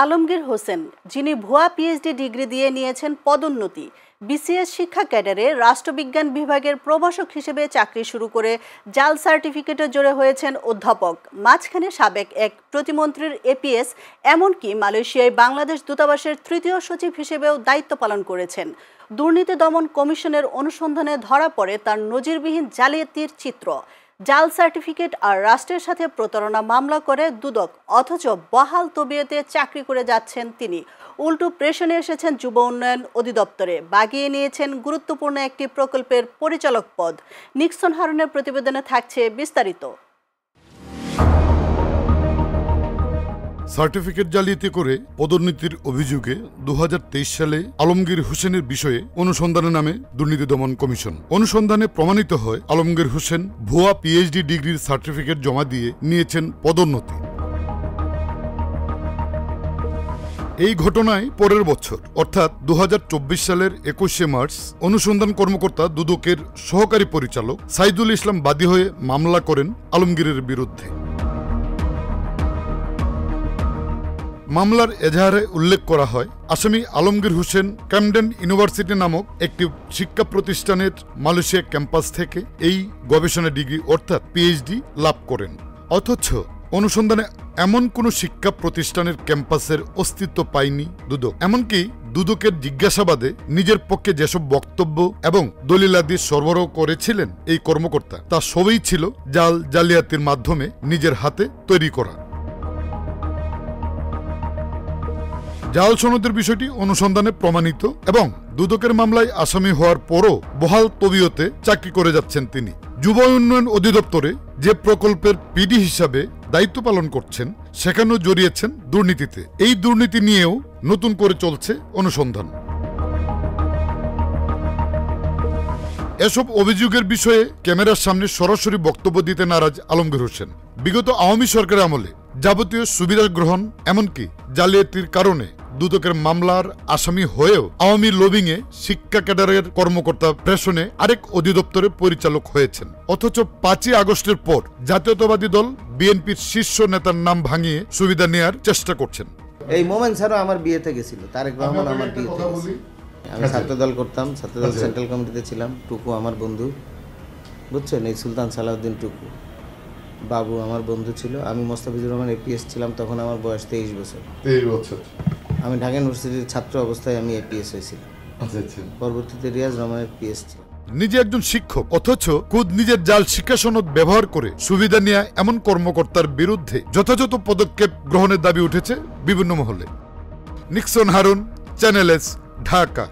আলমগীর হোসেন, যিনি ভুয়া PhD degree দিয়ে নিয়েছেন পদোন্নতি। বিসিএস শিক্ষা ক্যাডারে রাষ্ট্রবিজ্ঞান বিভাগের প্রভাষক হিসেবে চাকরি শুরু করে জাল সার্টিফিকেটে জড়ো হয়েছেন অধ্যাপক। মাঝখানে সাবেক এক প্রতিমন্ত্রীর এপিএস, এমনকি মালয়েশিয়ায় বাংলাদেশ দূতাবাসের তৃতীয় সচিব হিসেবেও দায়িত্ব পালন করেছেন। দুর্নীতি দমন কমিশনের অনুসন্ধানে ধরা পড়ে তার নজিরবিহীন জালিয়াতির চিত্র। জাল সার্টিফিকেট আর রাষ্ট্রের সাথে প্রতারণা মামলা করে দুদক, অথচ বহাল তবিয়তে চাকরি করে যাচ্ছেন তিনি। উল্টো প্রেশনে এসেছেন যুব উন্নয়ন অধিদপ্তরে, বাগিয়ে নিয়েছেন গুরুত্বপূর্ণ একটি প্রকল্পের পরিচালক পদ। নিক্সন হারুনের প্রতিবেদনে থাকছে বিস্তারিত। সার্টিফিকেট জালিয়াতি করে পদোন্নতির অভিযোগে 2023 সালে আলমগীর হোসেনের বিষয়ে অনুসন্ধানে নামে দুর্নীতি দমন কমিশন। অনুসন্ধানে প্রমাণিত হয় আলমগীর হোসেন ভুয়া পিএইচডি ডিগ্রির সার্টিফিকেট জমা দিয়ে নিয়েছেন পদোন্নতি। এই ঘটনায় পরের বছর অর্থাৎ 2024 সালের 21শে মার্চ অনুসন্ধান কর্মকর্তা দুদকের সহকারী পরিচালক সাইদুল ইসলাম বাদী হয়ে মামলা করেন আলমগীরের বিরুদ্ধে। মামলার এজাহারে উল্লেখ করা হয়, আসামি আলমগীর হোসেন ক্যামডেন ইউনিভার্সিটি নামক একটি শিক্ষা প্রতিষ্ঠানের মালয়েশিয়া ক্যাম্পাস থেকে এই গবেষণা ডিগ্রি অর্থাৎ পিএইচডি লাভ করেন। অথচ অনুসন্ধানে এমন কোন শিক্ষা প্রতিষ্ঠানের ক্যাম্পাসের অস্তিত্ব পায়নি দুদক। এমনকি দুদকের জিজ্ঞাসাবাদে নিজের পক্ষে যেসব বক্তব্য এবং দলিলাদি সরবরাহ করেছিলেন এই কর্মকর্তা, তা সবই ছিল জালিয়াতির মাধ্যমে নিজের হাতে তৈরি করা। জাল সনদের বিষয়টি অনুসন্ধানে প্রমাণিত এবং দুদকের মামলায় আসামি হওয়ার পরও বহাল তবিয়তে চাকরি করে যাচ্ছেন তিনি। যুব উন্নয়ন অধিদপ্তরে যে প্রকল্পের পিডি হিসাবে দায়িত্ব পালন করছেন, সেখানেও জড়িয়েছেন দুর্নীতিতে। এই দুর্নীতি নিয়েও নতুন করে চলছে অনুসন্ধান। এসব অভিযোগের বিষয়ে ক্যামেরার সামনে সরাসরি বক্তব্য দিতে নারাজ আলমগীর হোসেন। বিগত আওয়ামী সরকারের আমলে যাবতীয় সুবিধা গ্রহণ, এমনকি জালিয়াতির কারণে দুদকের মামলার আসামি হয়েও আওয়ামী লবিংয়ে শিক্ষা ক্যাডারের কর্মকর্তা প্রেষণে আরেক অধিদপ্তরের পরিচালক হয়েছেন। অথচ 5ই আগস্টের পর জাতীয়তাবাদী দল বিএনপির শীর্ষ নেতার নাম ভাঙিয়ে সুবিধা নেয়ার চেষ্টা করছেন। এই মোমেন স্যারও আমার বিয়েতে গেছিল, তারেক রহমান আমার বিয়েতে গেছিল। আমি ছাত্রদল করতাম, ছাত্রদল সেন্ট্রাল কমিটিতে ছিলাম। টুকু আমার বন্ধু, বুঝছেন, এই সুলতান সালাউদ্দিন টুকু বাবু আমার বন্ধু ছিল। আমি মোস্তাফিজুর রহমান এপিএস ছিলাম, তখন আমার বয়স 23 বছর। আমি ঢাকা ইউনিভার্সিটির ছাত্র অবস্থায় আমি এপিএস হয়েছিলাম। পরবর্তীতে রিয়াজ রহমানের পিএস ছিল। নিজে একজন শিক্ষক, অথচ খুদ নিজের জাল শিক্ষা সনদ ব্যবহার করে সুবিধা নেয়া এমন কর্মকর্তার বিরুদ্ধে যথাযথ পদক্ষেপ গ্রহণের দাবি উঠেছে বিভিন্ন মহলে। Nixon Harun, channel S, Dhaka.